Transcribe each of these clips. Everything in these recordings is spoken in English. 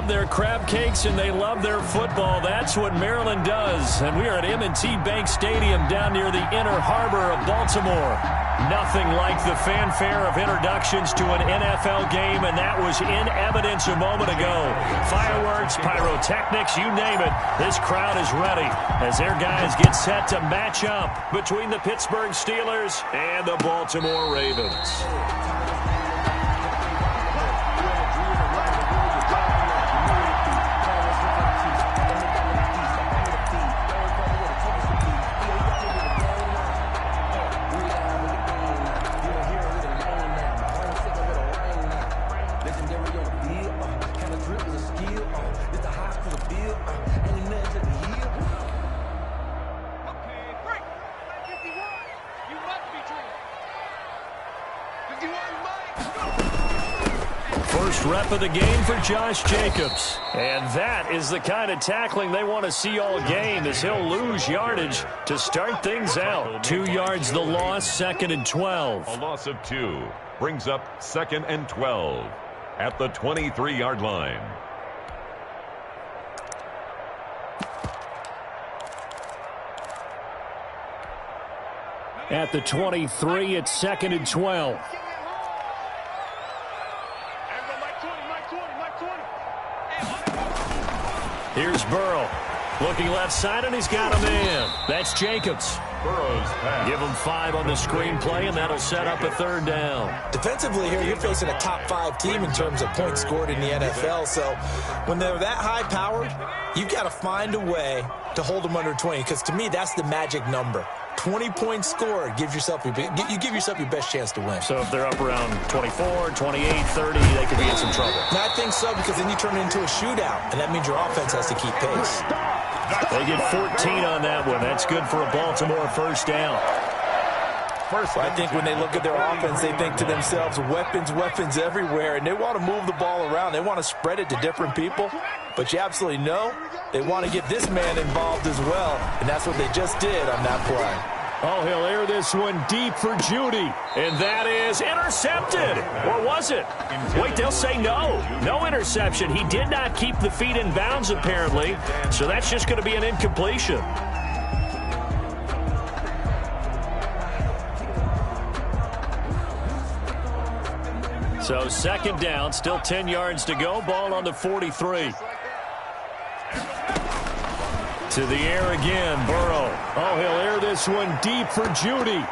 love their crab cakes and they love their football. That's what Maryland does. And we are at M&T Bank Stadium down near the Inner Harbor of Baltimore. Nothing like the fanfare of introductions to an NFL game, and that was in evidence a moment ago. Fireworks, pyrotechnics, you name it. This crowd is ready as their guys get set to match up between the Pittsburgh Steelers and the Baltimore Ravens. First rep of the game for Josh Jacobs. And that is the kind of tackling they want to see all game, as he'll lose yardage to start things out. 2 yards the loss, 2nd and 12. A loss of 2 brings up 2nd and 12 at the 23-yard line. At the 23, it's 2nd and 12. Here's Burrow. Looking left side, and he's got a man. That's Jacobs. Burrow's pass. Give him 5 on the screenplay, and that'll set up a 3rd down. Defensively here, you're facing a top-5 team in terms of points scored in the NFL. So when they're that high-powered, you've got to find a way to hold them under 20, because to me, that's the magic number. 20 points scored gives yourself you give yourself your best chance to win. So if they're up around 24, 28, 30, they could be in some trouble. And I think so, because then you turn it into a shootout, and that means your offense has to keep pace. They get 14 on that one. That's good for a Baltimore 1st down. I think when they look at their offense, they think to themselves, weapons, weapons everywhere, and they want to move the ball around. They want to spread it to different people, but you absolutely know they want to get this man involved as well, and that's what they just did on that play. Oh, he'll air this one deep for Judy, and that is intercepted. Or was it? Wait, they'll say no. No interception. He did not keep the feet in bounds, apparently, so that's just going to be an incompletion. So 2nd down, still 10 yards to go. Ball on the 43. To the air again, Burrow. Oh, he'll air this one deep for Judy.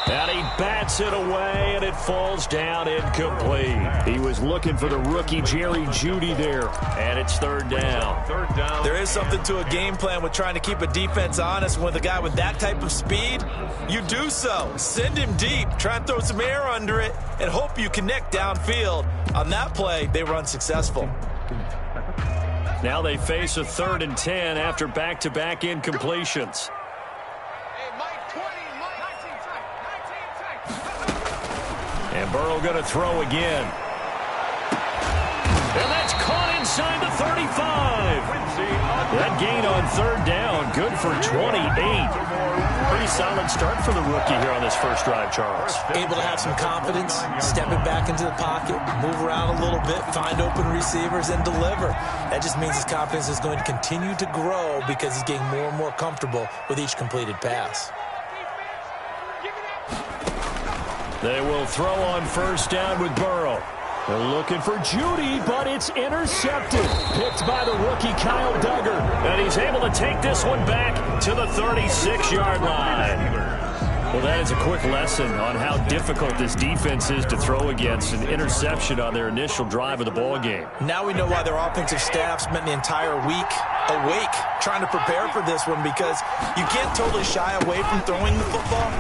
And he bats it away, and it falls down incomplete. He was looking for the rookie Jerry Jeudy there, and it's 3rd down. 3rd down. There is something to a game plan with trying to keep a defense honest. With a guy with that type of speed, you do so. Send him deep. Try and throw some air under it and hope you connect downfield. On that play, they were unsuccessful. Now they face a 3rd and 10 after back-to-back incompletions. And Burrow going to throw again. And that's caught inside the 35. That gain on 3rd down, good for 28. Pretty solid start for the rookie here on this first drive, Charles. Able to have some confidence, stepping back into the pocket, move around a little bit, find open receivers, and deliver. That just means his confidence is going to continue to grow because he's getting more and more comfortable with each completed pass. They will throw on 1st down with Burrow. They're looking for Judy, but it's intercepted. Picked by the rookie Kyle Duggar. And he's able to take this one back to the 36-yard line. Well, that is a quick lesson on how difficult this defense is to throw against. An interception on their initial drive of the ball game. Now we know why their offensive staff spent the entire week awake trying to prepare for this one, because you can't totally shy away from throwing the football,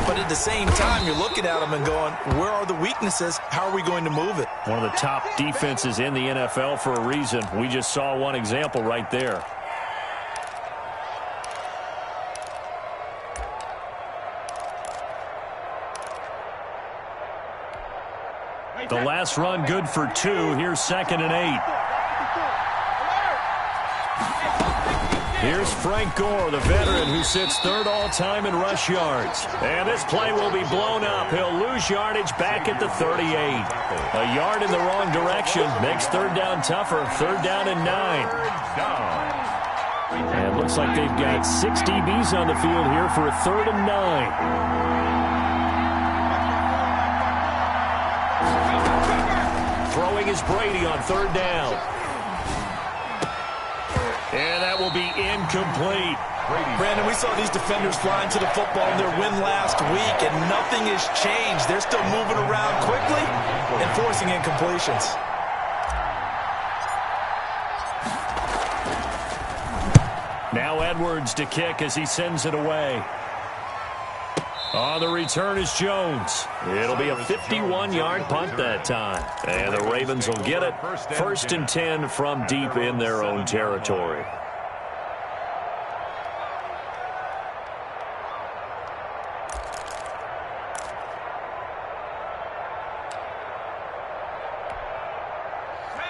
but at the same time you're looking at them and going, where are the weaknesses? How are we going to move it? One of the top defenses in the NFL for a reason. We just saw one example right there. The last run good for 2. Here's 2nd and 8. Here's Frank Gore, the veteran who sits third all-time in rush yards. And this play will be blown up. He'll lose yardage back at the 38. A yard in the wrong direction makes third down tougher. Third down and 9. And it looks like they've got 6 DBs on the field here for a third and 9. Throwing is Brady on third down. And that will be incomplete. Brandon, we saw these defenders flying to the football in their win last week, and nothing has changed. They're still moving around quickly and forcing incompletions. Now Edwards to kick as he sends it away. On the return is Jones. It'll be a 51-yard punt that time. And the Ravens will get it. First and 10 from deep in their own territory.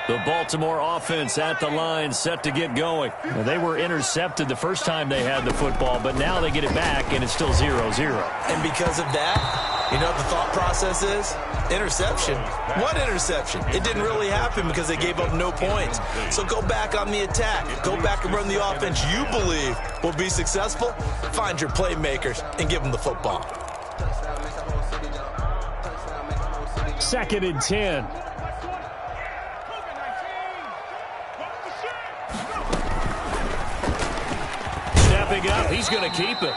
The Baltimore offense at the line, set to get going. Now, they were intercepted the first time they had the football, but now they get it back, and it's still 0-0. And because of that, you know what the thought process is? Interception. What interception? It didn't really happen because they gave up no points. So go back on the attack. Go back and run the offense you believe will be successful. Find your playmakers and give them the football. Second and 10. Up. He's going to keep it.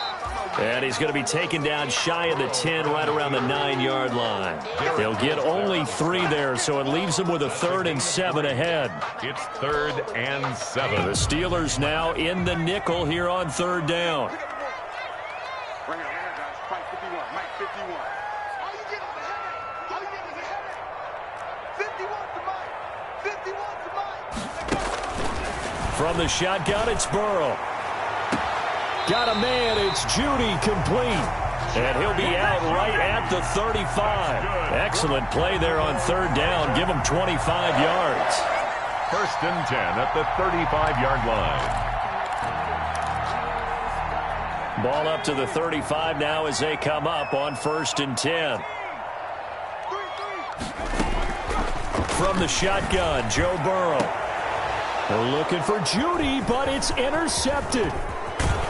And he's going to be taken down shy of the 10, right around the 9-yard line. They'll get only 3 there, so it leaves them with a 3rd and 7 ahead. It's 3rd and 7. The Steelers now in the nickel here on third down. From the shotgun, it's Burrow. Got a man, it's Judy, complete. And he'll be out right at the 35. Excellent play there on third down. Give him 25 yards. First and 10 at the 35-yard line. Ball up to the 35 now as they come up on first and 10. From the shotgun, Joe Burrow. They're looking for Judy, but it's intercepted.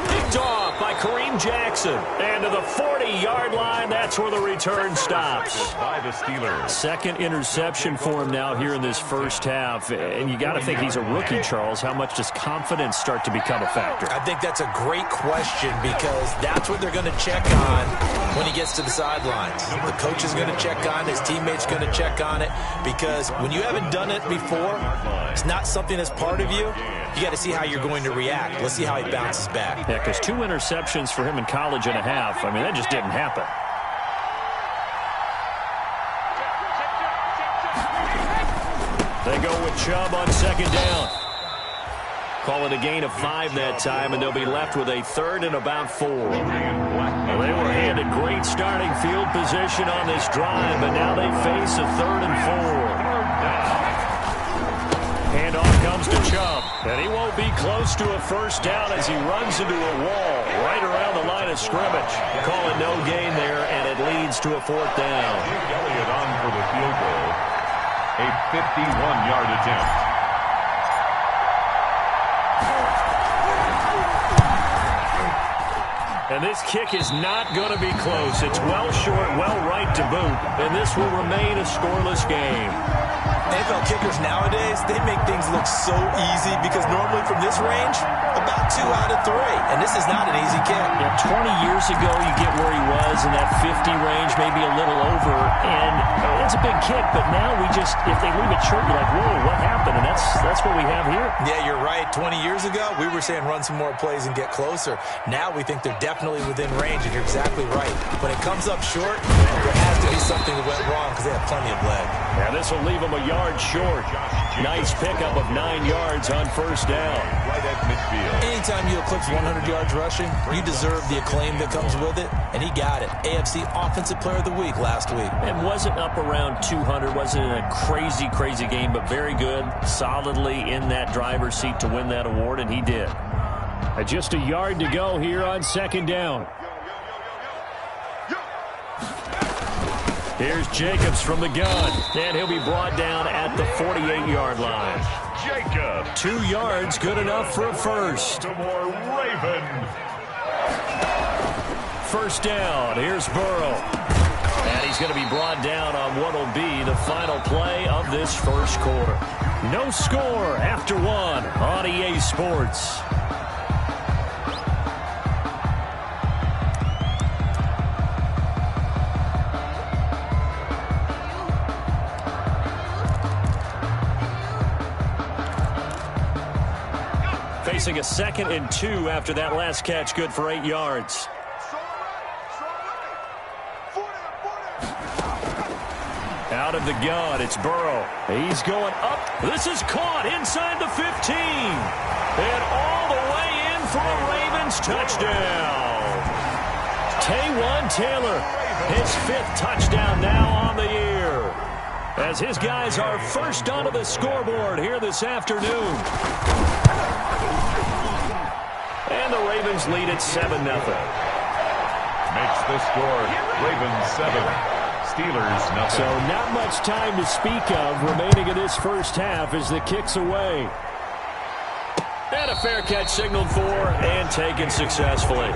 Picked off by Kareem Jackson. And to the 40-yard line, that's where the return stops. By the Steelers. Second interception for him now here in this first half. And you got to think he's a rookie, Charles. How much does confidence start to become a factor? I think that's a great question because that's what they're going to check on when he gets to the sidelines. The coach is going to check on it. His teammate's going to check on it because when you haven't done it before, it's not something that's part of you. You got to see how you're going to react. Let's see how he bounces back. Yeah, because 2 interceptions for him in college and a half. I mean, that just didn't happen. They go with Chubb on second down. Call it a gain of 5 that time, and they'll be left with a 3rd and about 4. Well, they were handed great starting field position on this drive, but now they face a 3rd and 4. Handoff comes to Chubb, and he won't be close to a first down as he runs into a wall right around the line of scrimmage. Call it no gain there, and it leads to a 4th down. Elliott on for the field goal. A 51-yard attempt. And this kick is not going to be close. It's well short, well right to boot, and this will remain a scoreless game. NFL kickers nowadays, they make things look so easy because normally from this range, about 2 out of 3. And this is not an easy kick. Yeah, 20 years ago, you get where he was in that 50 range, maybe a little over. And it's a big kick, but now we just, if they leave it short, you're like, whoa, what happened? And that's what we have here. Yeah, you're right. 20 years ago, we were saying run some more plays and get closer. Now we think they're definitely within range, and you're exactly right. When it comes up short, there has to be something that went wrong because they have plenty of leg. Yeah, this will leave them a yard short. Nice pickup of 9 yards on first down. Right at midfield. Anytime you eclipse 100 yards rushing, you deserve the acclaim that comes with it, and he got it. AFC Offensive Player of the Week last week. It wasn't up around 200. Wasn't a crazy, crazy game, but very good. Solidly in that driver's seat to win that award, and he did. Just a yard to go here on second down. Here's Jacobs from the gun, and he'll be brought down at the 48-yard line. Jacob. 2 yards, good enough for a first. Baltimore Ravens. First down, here's Burrow. And he's going to be brought down on what will be the final play of this first quarter. No score after 1 on EA Sports. Facing a 2nd and 2 after that last catch, good for 8 yards. Out of the gun, it's Burrow. He's going up. This is caught inside the 15. And all the way in for a Ravens touchdown. Taywan Taylor, his 5th touchdown now on the year. As his guys are first onto the scoreboard here this afternoon. And the Ravens lead at 7-0. Makes the score Ravens 7. Steelers nothing. So not much time to speak of remaining in this first half as the kick's away. And a fair catch signaled for and taken successfully.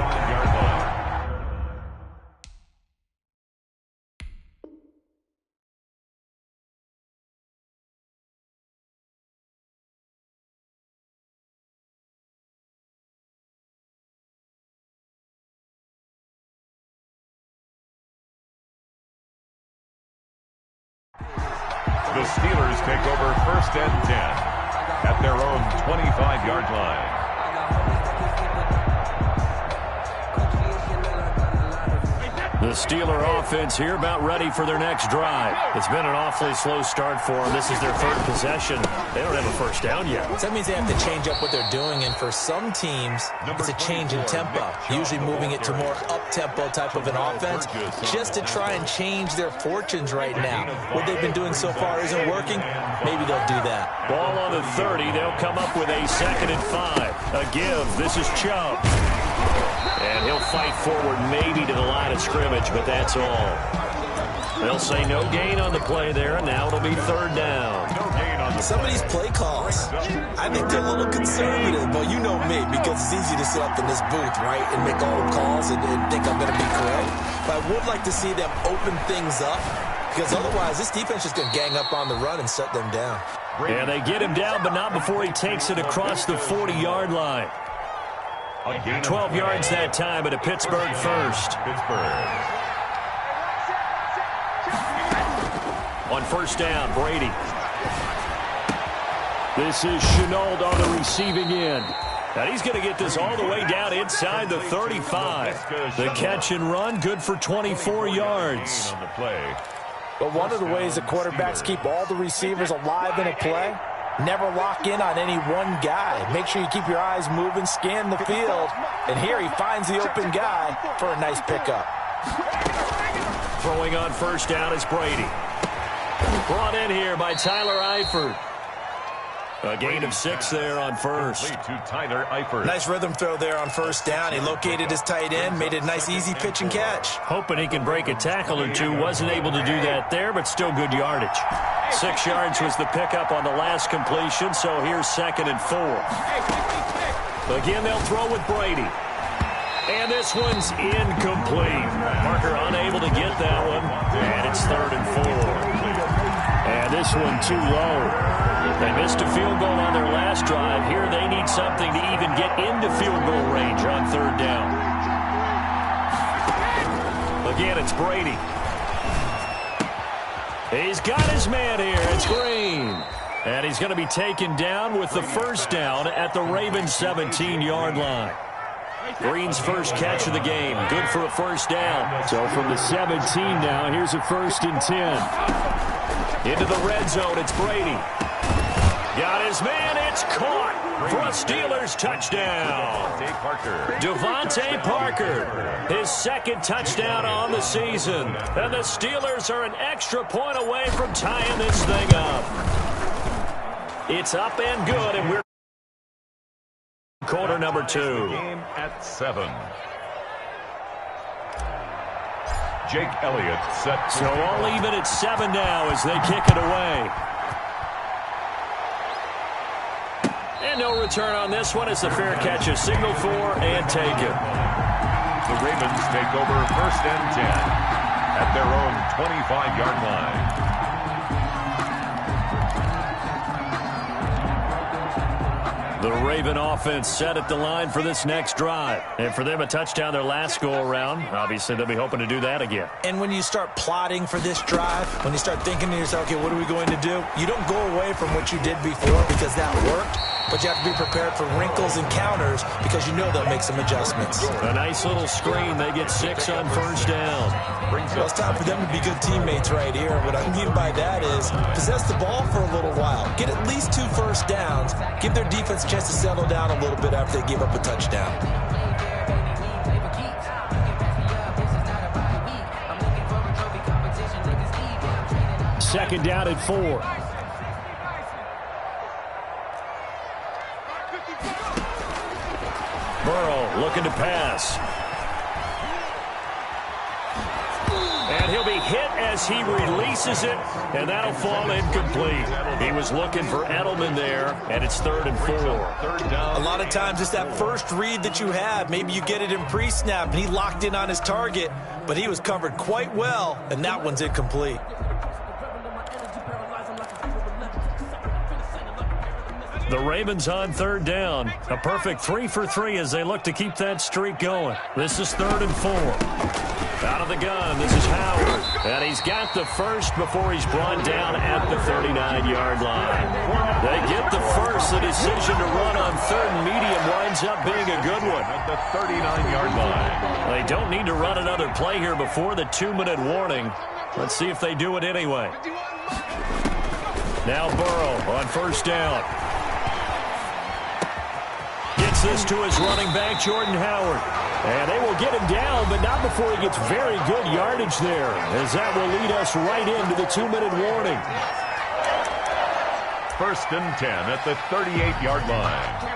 The Steelers take over 1st and 10 at their own 25-yard line. The Steeler offense here about ready for their next drive. It's been an awfully slow start for them. This is their 3rd possession. They don't have a first down yet. So that means they have to change up what they're doing, and for some teams, it's a change in tempo, usually moving it to more up-tempo type of an offense, just to try and change their fortunes right now. What they've been doing so far isn't working. Maybe they'll do that. Ball on the 30. They'll come up with a 2nd and 5. A give. This is Chubb. And he'll fight forward maybe to the line of scrimmage, but that's all. They'll say no gain on the play there, and now it'll be 3rd down. No gain on the Some of these play calls, I think they're a little conservative, but you know me, because it's easy to sit up in this booth, right, and make all the calls and think I'm going to be correct. But I would like to see them open things up, because otherwise this defense is going to gang up on the run and shut them down. Yeah, they get him down, but not before he takes it across the 40-yard line. 12 yards that time at a Pittsburgh first. Pittsburgh. On first down, Brady. This is Shenault on the receiving end. And he's going to get this all the way down inside the 35. The catch and run, good for 24 yards. But one of the ways that quarterbacks keep all the receivers alive in a play, never lock in on any one guy. Make sure you keep your eyes moving, scan the field. And here he finds the open guy for a nice pickup. Throwing on first down is Brady. Brought in here by Tyler Eifert. A gain of 6 there on first. To Tyler Eifert. Nice rhythm throw there on first down. He located his tight end, made it a nice easy pitch and catch. Hoping he can break a tackle or two. Wasn't able to do that there, but still good yardage. 6 yards was the pickup on the last completion, so here's 2nd and 4. Again, they'll throw with Brady. And this one's incomplete. Parker unable to get that one, and it's 3rd and 4. And this one too low. They missed a field goal on their last drive. Here they need something to even get into field goal range on 3rd down. Again, it's Brady. He's got his man here. It's Green. And he's going to be taken down with the first down at the Ravens' 17-yard line. Green's first catch of the game. Good for a first down. So from the 17 now, here's a 1st and 10. Into the red zone, it's Brady. Got his man, it's caught for a Steelers touchdown. Devontae Parker, his 2nd touchdown on the season. And the Steelers are an extra point away from tying this thing up. It's up and good, and we're quarter number 2. Game at 7. Jake Elliott set. So all even at 7 now as they kick it away. And no return on this one as the fair catch is signaled for and taken. The Ravens take over 1st and 10 at their own 25-yard line. The Raven offense set at the line for this next drive. And for them, a touchdown their last go-around. Obviously, they'll be hoping to do that again. And when you start plotting for this drive, when you start thinking to yourself, okay, what are we going to do? You don't go away from what you did before because that worked. But you have to be prepared for wrinkles and counters because you know they'll make some adjustments. A nice little screen. They get 6 on 1st down. Well, it's time for them to be good teammates right here. What I mean by that is possess the ball for a little while. Get at least 2 first downs. Give their defense a chance to settle down a little bit after they give up a touchdown. Second down at 4. Burrow looking to pass. And he'll be hit as he releases it, and that'll fall incomplete. He was looking for Edelman there, and it's 3rd and 4. A lot of times it's that first read that you have. Maybe you get it in pre-snap, and he locked in on his target, but he was covered quite well, and that one's incomplete. The Ravens on 3rd down. A perfect 3 for 3 as they look to keep that streak going. This is 3rd and 4. Out of the gun, this is Howard. And he's got the first before he's brought down at the 39-yard line. They get the first. The decision to run on 3rd and medium winds up being a good one. At the 39-yard line. They don't need to run another play here before the 2-minute warning. Let's see if they do it anyway. Now Burrow on 1st down. Gets this to his running back, Jordan Howard. And they will get him down, but not before he gets very good yardage there, as that will lead us right into the 2-minute warning. 1st and 10 at the 38-yard line.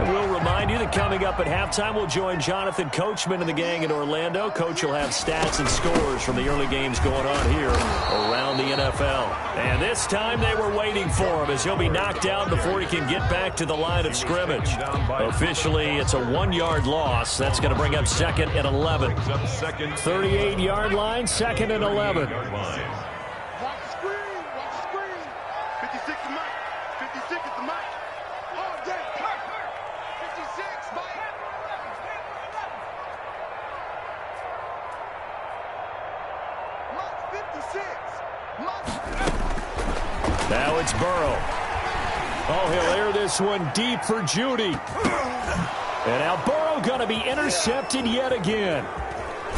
We'll remind you that coming up at halftime, we'll join Jonathan Coachman and the gang in Orlando. Coach will have stats and scores from the early games going on here around the NFL. And this time they were waiting for him as he'll be knocked down before he can get back to the line of scrimmage. Officially, it's a 1-yard loss. That's going to bring up 2nd and 11. 38-yard line, 2nd and 11. Now it's Burrow. Oh, he'll air this one deep for Judy. And now Burrow going to be intercepted yet again.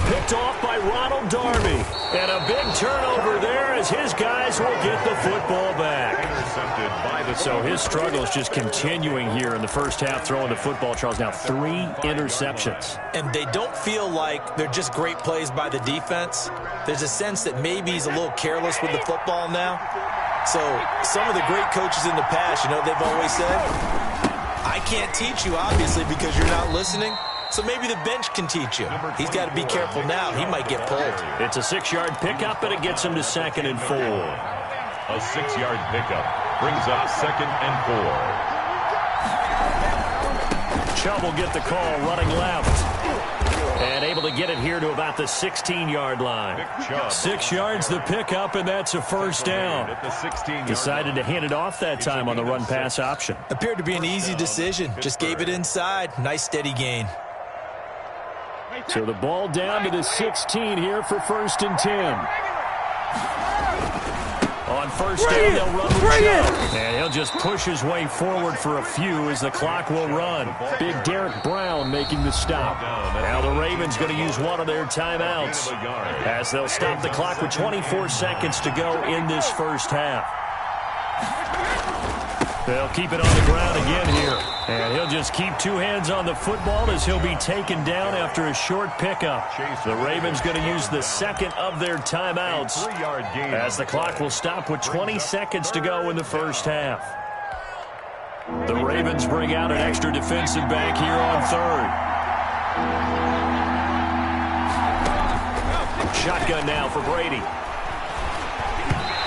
Picked off by Ronald Darby. And a big turnover there as his guys will get the football back. Intercepted by the so his struggle is just continuing here in the first half, throwing the football, Charles. Now 3 interceptions. And they don't feel like they're just great plays by the defense. There's a sense that maybe he's a little careless with the football now. So some of the great coaches in the past, you know, they've always said, I can't teach you, obviously, because you're not listening. So maybe the bench can teach you. He's got to be careful now. He might get pulled. It's a 6-yard pickup, and it gets him to 2nd and 4. A 6-yard pickup brings up 2nd and 4. Chubb will get the call running left. And able to get it here to about the 16-yard line. 6 yards the pickup, and that's a 1st down. Decided to hand it off that time on the run-pass option. Appeared to be an easy decision. Just gave it inside. Nice steady gain. So the ball down to the 16 here for 1st and 10. On 1st down, they'll run with Chubb. And he'll just push his way forward for a few as the clock will run. Big Derek Brown making the stop. Now the Ravens going to use one of their timeouts as they'll stop the clock with 24 seconds to go in this first half. They'll keep it on the ground again here. And he'll just keep two hands on the football as he'll be taken down after a short pickup. The Ravens going to use the second of their timeouts as the clock will stop with 20 seconds to go in the first half. The Ravens bring out an extra defensive back here on third. Shotgun now for Brady.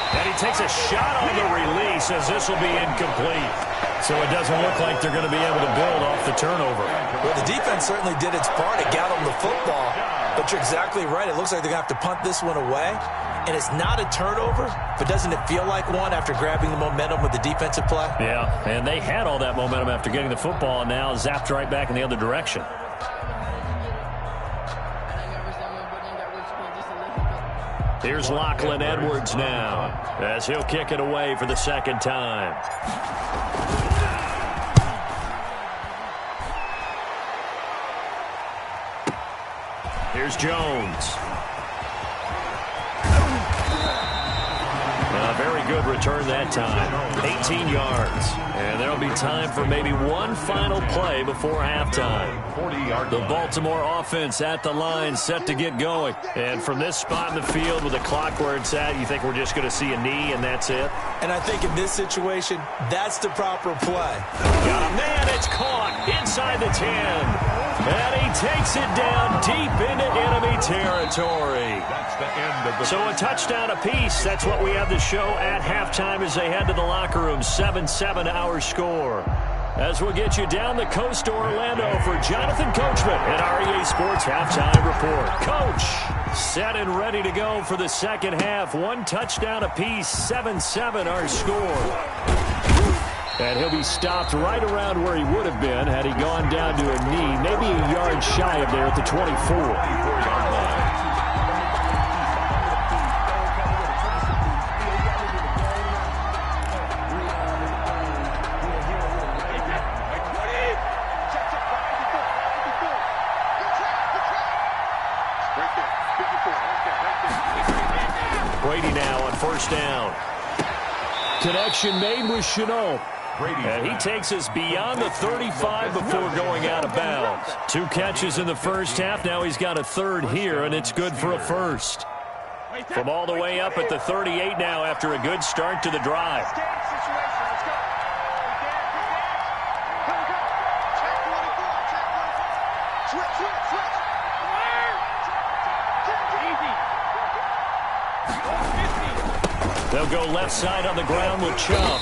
And he takes a shot on the release as this will be incomplete. So it doesn't look like they're going to be able to build off the turnover. Well, the defense certainly did its part. It got them the football. But you're exactly right. It looks like they're going to have to punt this one away. And it's not a turnover, but doesn't it feel like one after grabbing the momentum with the defensive play? Yeah, and they had all that momentum after getting the football and now zapped right back in the other direction. Here's Lachlan Edwards now as he'll kick it away for the second time. Here's Jones. A very good return that time. 18 yards. And there'll be time for maybe one final play before halftime. The Baltimore offense at the line, set to get going. And from this spot in the field with the clock where it's at, you think we're just going to see a knee and that's it? And I think in this situation, that's the proper play. Got a man, it's caught inside the 10. And he takes it down deep into enemy territory. That's the end of the So a touchdown apiece. That's what we have to show at halftime as they head to the locker room. 7-7 our score. As we'll get you down the coast to Orlando for Jonathan Coachman at our EA Sports Halftime Report. Coach, set and ready to go for the second half. One touchdown apiece. 7-7 our score. And he'll be stopped right around where he would have been had he gone down to a knee, maybe a yard shy of there at the 24. Brady now on first down. Connection made with Chenault. And he takes us beyond the 35 before going out of bounds. 2 catches in the first half. Now he's got a third here, and it's good for a first. From all the way up at the 38 now after a good start to the drive. They'll go left side on the ground with Chubb.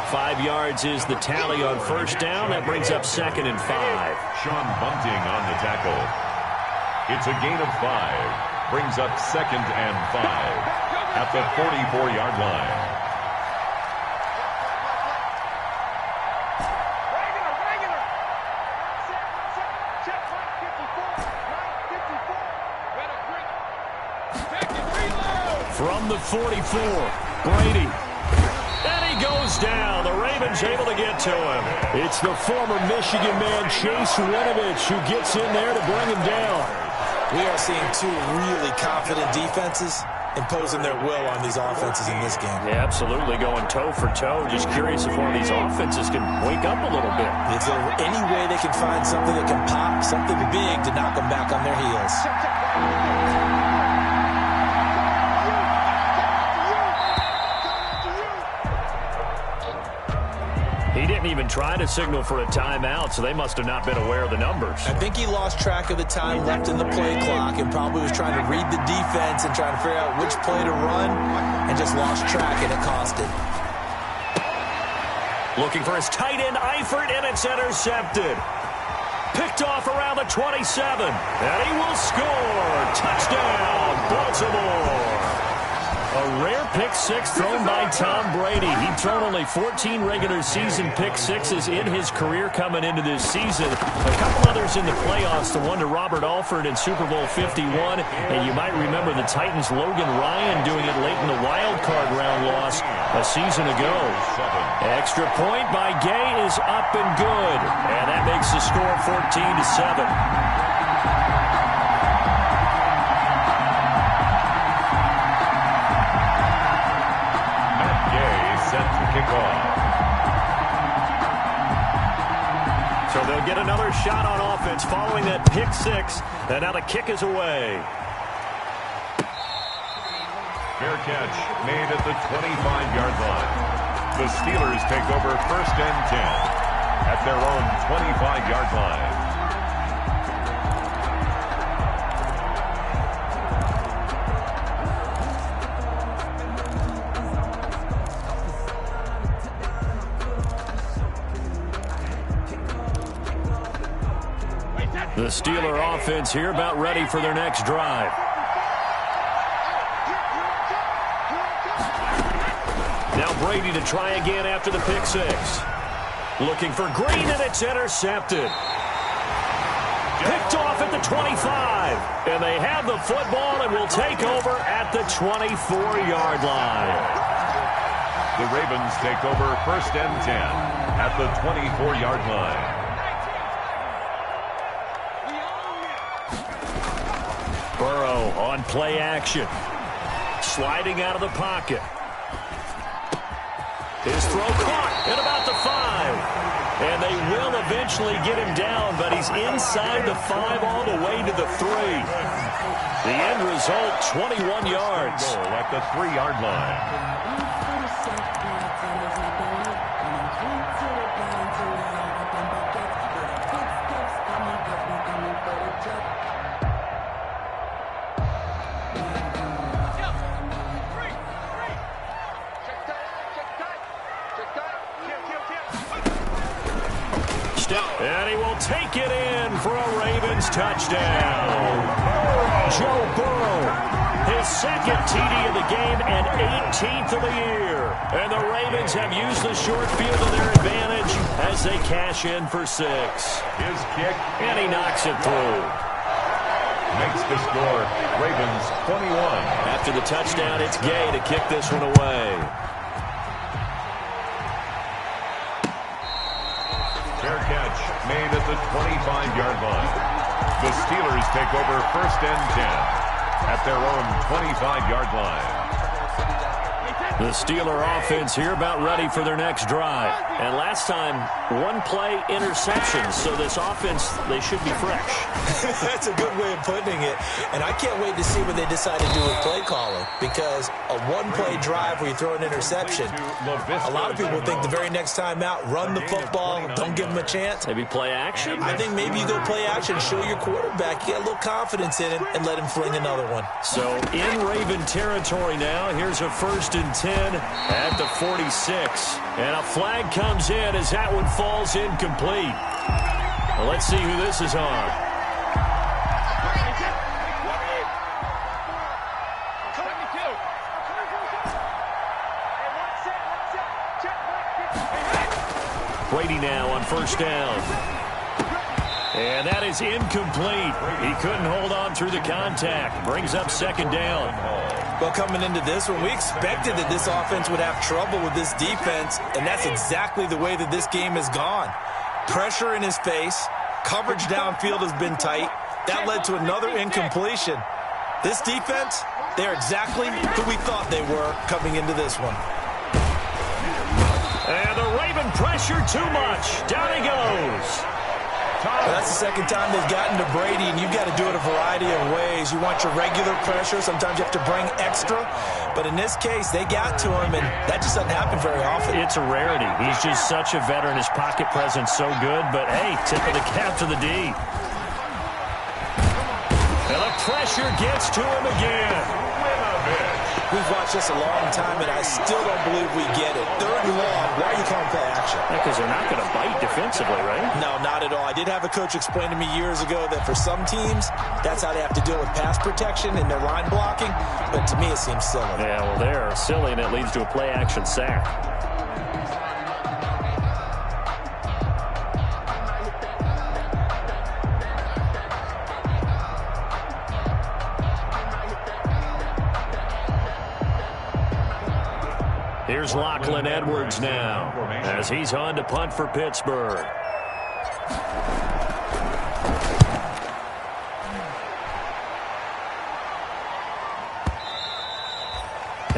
5 yards is the tally on first down. That brings up 2nd and 5. Sean Bunting on the tackle. It's a gain of 5. Brings up 2nd and 5 at the 44-yard line. From the 44, Brady. And he goes down. The Ravens able to get to him. It's the former Michigan man, Chase Winovich, who gets in there to bring him down. We are seeing 2 really confident defenses imposing their will on these offenses in this game. Yeah, absolutely, going toe for toe. Just curious if one of these offenses can wake up a little bit. Is there any way they can find something that can pop, something big to knock them back on their heels? He didn't even try to signal for a timeout, so they must have not been aware of the numbers. I think he lost track of the time left in the play clock and probably was trying to read the defense and trying to figure out which play to run and just lost track, and it cost him. Looking for his tight end, Eifert, and it's intercepted. Picked off around the 27, and he will score. Touchdown, Baltimore. A rare pick-6 thrown by Tom Brady. He'd thrown only 14 regular season pick-6s in his career coming into this season. A couple others in the playoffs, the one to Robert Alford in Super Bowl 51. And you might remember the Titans' Logan Ryan doing it late in the wild card round loss a season ago. Extra point by Gay is up and good. And that makes the score 14-7. Kick off. get another shot on offense following that pick six. And now the kick is away. Fair catch made at the 25-yard line. The Steelers take over 1st and 10 at their own 25-yard line. The Steeler offense here about ready for their next drive. Now Brady to try again after the pick six. Looking for Green, and it's intercepted. Picked off at the 25. And they have the football and will take over at the 24-yard line. The Ravens take over 1st and 10 at the 24-yard line. Burrow on play action. Sliding out of the pocket. His throw caught at about the 5. And they will eventually get him down, but he's inside the 5 all the way to the 3. The end result, 21 yards. At the 3-yard line. And he will take it in for a Ravens touchdown. Joe Burrow, his second TD of the game and 18th of the year. And the Ravens have used the short field to their advantage as they cash in for 6. His kick. And he knocks it through. Makes the score Ravens 21. After the touchdown, it's Gay to kick this one away. Fair catch made at the 25-yard line. The Steelers take over 1st and 10 at their own 25-yard line. The Steeler offense here about ready for their next drive. And last time, 1-play interceptions. So this offense, they should be fresh. That's a good way of putting it. And I can't wait to see what they decide to do with play calling. Because a 1-play drive where you throw an interception, a lot of people think the very next time out, run the football, don't give them a chance. Maybe play action? I think maybe you go play action, show your quarterback, get a little confidence in him, and let him fling another one. So in Raven territory now, here's a 1st and 10 at the 46. And a flag comes in as that one falls incomplete. Well, let's see who this is on. Brady now on 1st down. And that is incomplete. He couldn't hold on through the contact. Brings up 2nd down. Well, coming into this one, we expected that this offense would have trouble with this defense, and that's exactly the way that this game has gone. Pressure in his face. Coverage downfield has been tight. That led to another incompletion. This defense, they're exactly who we thought they were coming into this one. And the Raven pressure too much. Down he goes. Well, that's the 2nd time they've gotten to Brady, and you've got to do it a variety of ways. You want your regular pressure. Sometimes you have to bring extra. But in this case, they got to him, and that just doesn't happen very often. It's a rarity. He's just such a veteran. His pocket presence so good. But, hey, tip of the cap to the D. And the pressure gets to him again. We've watched this a long time, and I still don't believe we get it. 3rd and long. Why are you calling play action? Because they're not going to bite defensively, right? No, not at all. I did have a coach explain to me years ago that for some teams, that's how they have to deal with pass protection and their line blocking. But to me, it seems silly. Yeah, well, they're silly, and it leads to a play action sack. Here's Lachlan Edwards now as he's on to punt for Pittsburgh.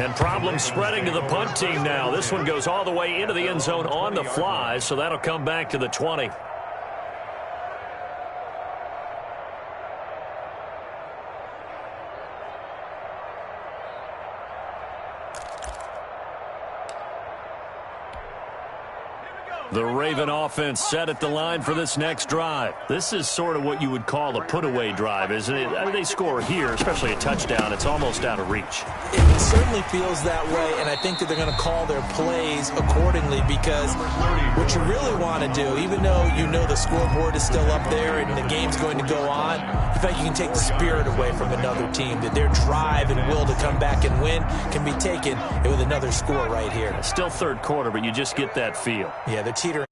And problems spreading to the punt team now. This one goes all the way into the end zone on the fly, so that'll come back to the 20. The Raven offense set at the line for this next drive. This is sort of what you would call a put-away drive, isn't it? I mean, they score here, especially a touchdown. It's almost out of reach. It certainly feels that way, and I think that they're going to call their plays accordingly, because what you really want to do, even though you know the scoreboard is still up there and the game's going to go on, you think you can take the spirit away from another team, that their drive and will to come back and win can be taken with another score right here. Still third quarter, but you just get that feel. Yeah, they're teetering.